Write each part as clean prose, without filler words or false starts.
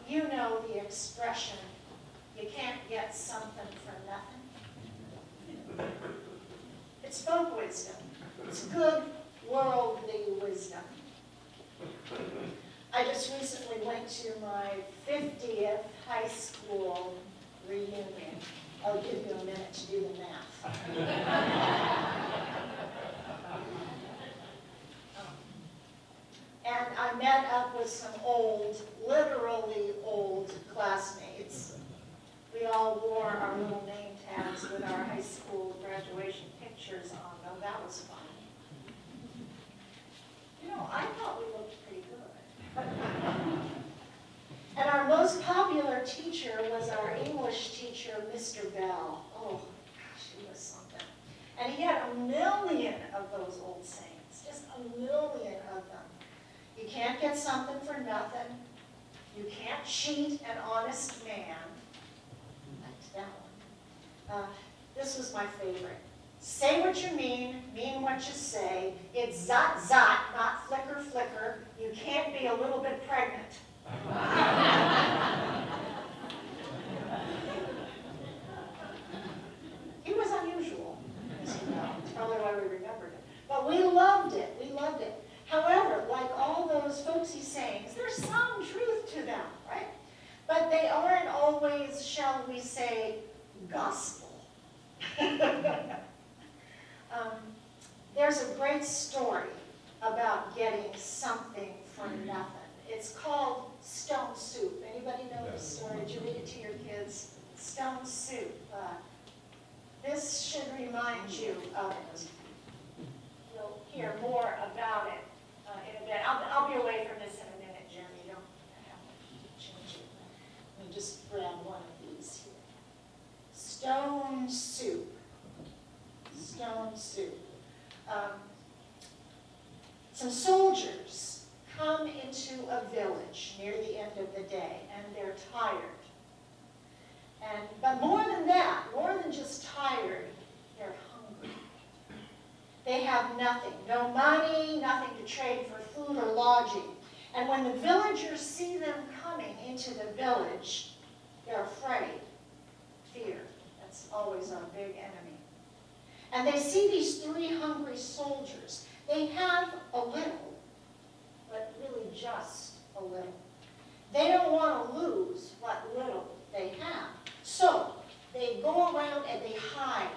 you know the expression, you can't get something for nothing. It's folk wisdom. It's good worldly wisdom. I just recently went to my 50th high school reunion. I'll give you a minute to do the math. And I met up with some old, literally old classmates. We all wore our little name tags with our high school graduation pictures on them. That was fun. You know, I thought we looked pretty good. And our most popular teacher was our English teacher, Mr. Bell. Oh, gosh, he was something. And he had a million of those old sayings, just a million of them. You can't get something for nothing. You can't cheat an honest man. I liked that one. This was my favorite. Say what you mean what you say. It's zot, zot, not flicker, flicker. You can't be a little bit pregnant. He was unusual, as you know. It's probably why we remembered it. But we loved it. We loved it. However, like all those folksy sayings, there's some truth to them, right? But they aren't always, shall we say, gospel. There's a great story about getting something for nothing. It's called Stone Soup. Anybody know this story? Did you read it to your kids? Stone Soup. This should remind you of it. You'll hear more about it in a bit. I'll be away from this in a minute, Jim. You don't have to change it. Let me just grab one of these here. Stone Soup. Stone Soup. Some soldiers come into a village near the end of the day, and they're tired. But more than that, more than just tired, they're hungry. They have nothing, no money, nothing to trade for food or lodging. And when the villagers see them coming into the village, they're afraid. Fear, that's always our big enemy. And they see these three hungry soldiers. They have a little, but really just a little. They don't want to lose what little they have. So they go around and they hide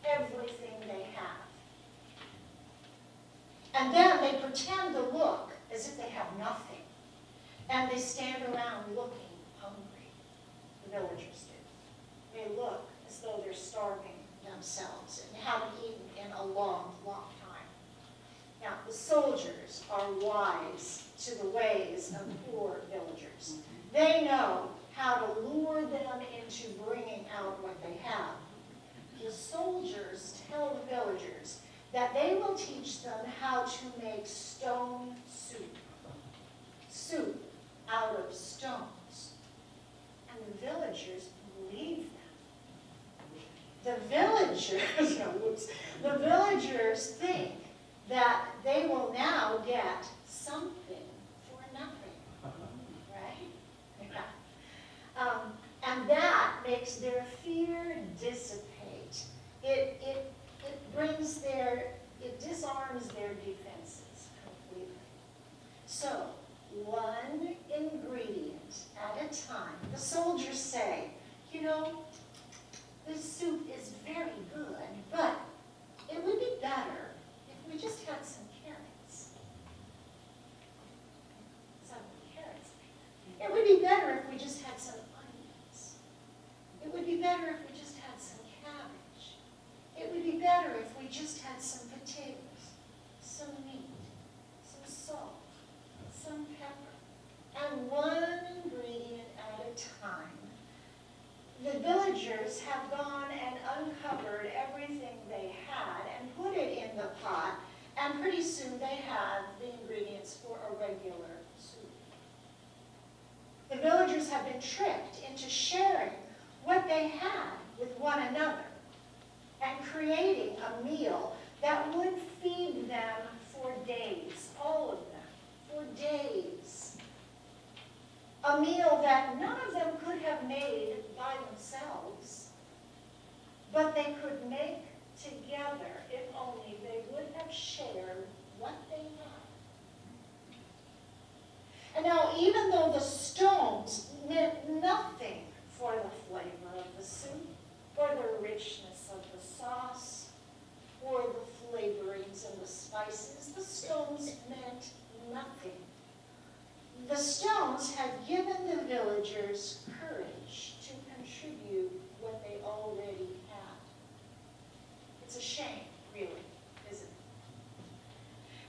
everything they have. And then they pretend to look as if they have nothing. And they stand around looking hungry. The villagers do. They look as though they're starving themselves and haven't eaten in a long, long time. Now, the soldiers are wise to the ways of poor villagers. They know how to lure them into bringing out what they have. The soldiers tell the villagers that they will teach them how to make stone soup. Soup out of stones. And the villagers believe them. The villagers think that they will now get something for nothing, right? Yeah. And that makes their fear dissipate. It disarms their defenses completely. So, one ingredient at a time. The soldiers say, you know, this soup is very good, but it would be better if we just had some carrots. Some carrots. It would be better if we just had some onions. It would be better if we just had some cabbage. It would be better if we just had some potatoes, some meat, some salt, some pepper, and one ingredient at a time. The villagers have gone and uncovered everything they had and put it in the pot, and pretty soon they have the ingredients for a regular soup. The villagers have been tricked into sharing what they had with one another and creating a meal that would feed them for days, all of them, for days. A meal that none of them could have made by themselves, but they could make together if only they would have shared what they had. And now, even though the stones meant nothing for the flavor of the soup, or the richness of the sauce, or the flavorings and the spices, the stones meant nothing. The stones had given the villagers courage to contribute what they already had. It's a shame, really, isn't it?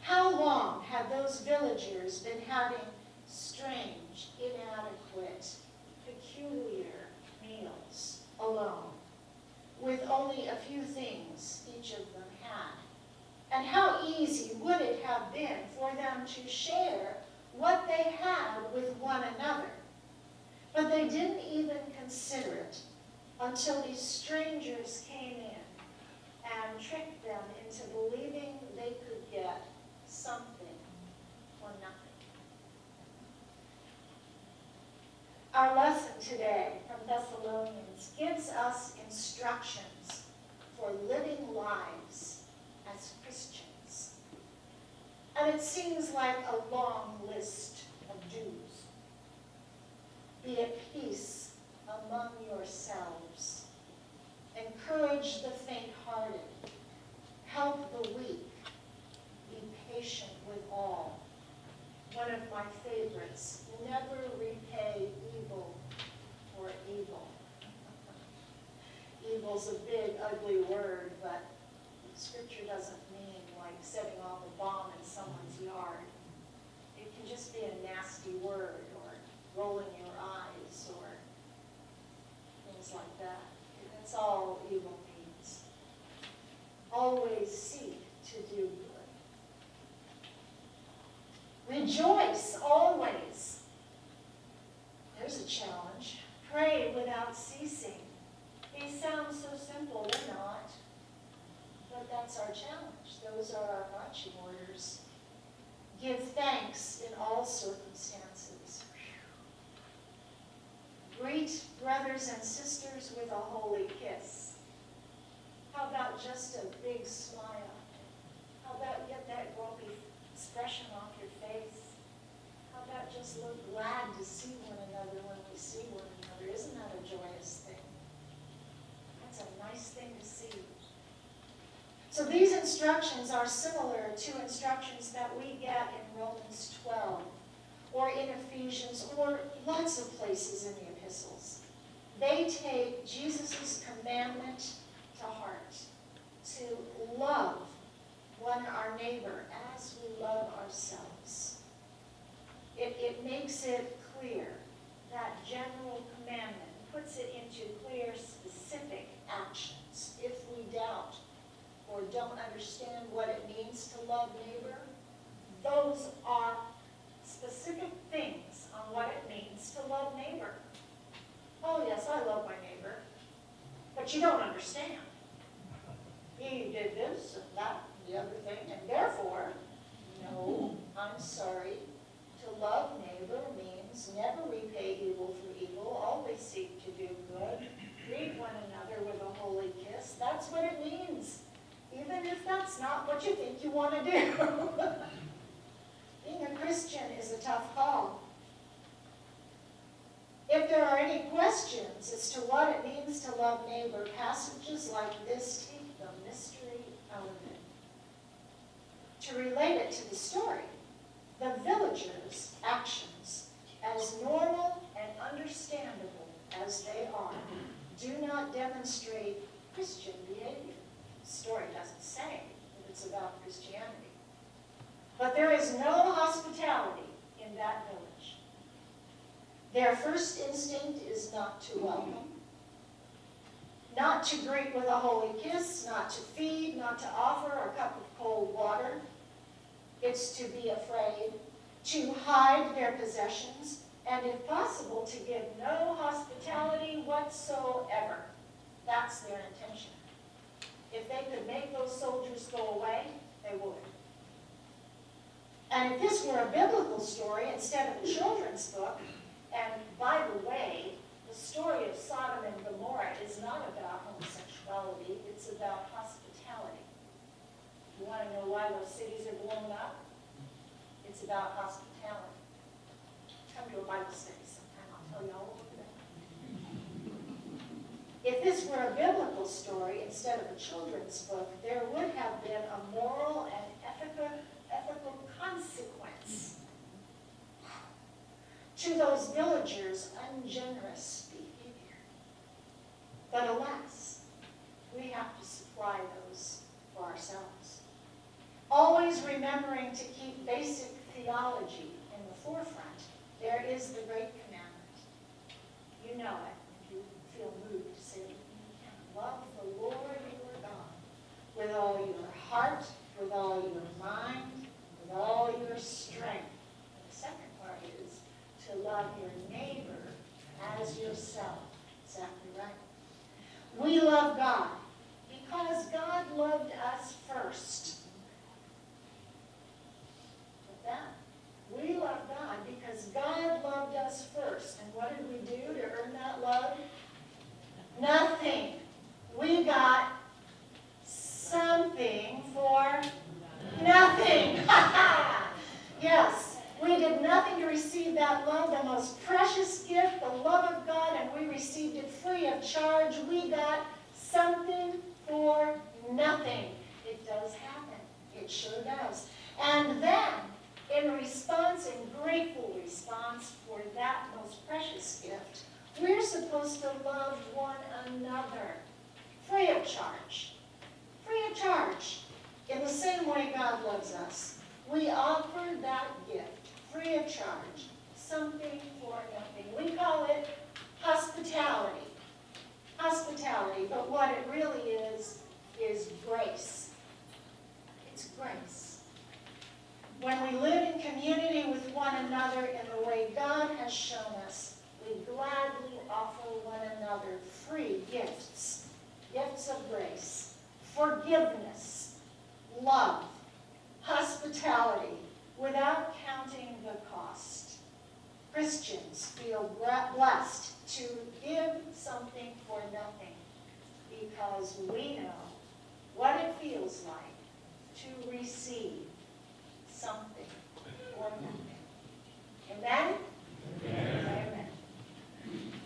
How long had those villagers been having strange, inadequate, peculiar meals alone, with only a few things each of them had? And how easy would it have been for them to share what they had with one another? But they didn't even consider it until these strangers came in and tricked them into believing they could get something for nothing. Our lesson today from Thessalonians gives us instructions for living lives as Christians. And it seems like a long list of do's. Be at peace among yourselves. Encourage the faint-hearted. Help the weak. Be patient with all. One of my favorites, never repay evil for evil. Evil's a big, ugly word, but Scripture doesn't mean like setting off a bomb in someone's yard. It can just be a nasty word, or rolling your eyes, or things like that. That's all evil means. Always seek to do good. Rejoice always. There's a challenge. Pray without ceasing. These sound so simple, they're not. But that's our challenge. Those are our marching orders. Give thanks in all circumstances. Greet brothers and sisters with a holy kiss. How about just a big smile? How about get that grumpy expression off your face? How about just look glad to see one another when we see one another? Isn't that a joyous thing? That's a nice thing to see. So these instructions are similar to instructions that we get in Romans 12 or in Ephesians or lots of places in the epistles. They take Jesus' commandment to heart, to love our neighbor as we love ourselves. It makes it clear, that general commandment, puts it into clear, specific actions. If we doubt or don't understand what it means to love neighbor, those are specific things on what it means to love neighbor. Oh yes, I love my neighbor, but you don't understand. He did this and that and the other thing, and therefore, no, I'm sorry. To love neighbor means never repay evil for evil, always seek to do good, greet one another with a holy kiss. That's what it means, even if that's not what you think you want to do. Being a Christian is a tough call. If there are any questions as to what it means to love neighbor, passages like this take the mystery out of it. To relate it to the story, the villagers' actions, as normal and understandable as they are, do not demonstrate Christian behavior. The story doesn't say that it's about Christianity. But there is no hospitality in that village. Their first instinct is not to welcome, not to greet with a holy kiss, not to feed, not to offer a cup of cold water. It's to be afraid, to hide their possessions, and if possible, to give no hospitality whatsoever. That's their intention. If they could make those soldiers go away, they would. And if this were a biblical story instead of a children's book, And by the way, the story of Sodom and Gomorrah is not about homosexuality, it's about hospitality. You want to know why those cities are blown up? It's about hospitality. Come to a Bible study sometime, I'll tell you all about that. If this were a biblical story instead of a children's book, there would have been a moral and ethical consequence to those villagers' ungenerous behavior. But alas, we have to supply those for ourselves. Always remembering to keep basic theology in the forefront, there is the great commandment. You know it. If you feel moved to say it, you can love the Lord your God with all your heart, with all your mind, with all your strength. And the second part is to love your neighbor as yourself. Exactly right. We love God because God loved us first. We love God because God loved us first. And what did we do to earn that love? Nothing. We got something for nothing. Yes, we did nothing to receive that love, the most precious gift, the love of God, and we received it free of charge. We got something for nothing. It does happen. It sure does. And then, in response, in grateful response for that most precious gift, we're supposed to love one another, free of charge. Free of charge. In the same way God loves us, we offer that gift, free of charge, something for nothing. We call it hospitality. Hospitality, but what it really is grace. It's grace. When we live in community with one another in the way God has shown us, we gladly offer one another free gifts, gifts of grace, forgiveness, love, hospitality, without counting the cost. Christians feel blessed to give something for nothing because we know what it feels like to receive something for nothing. Amen?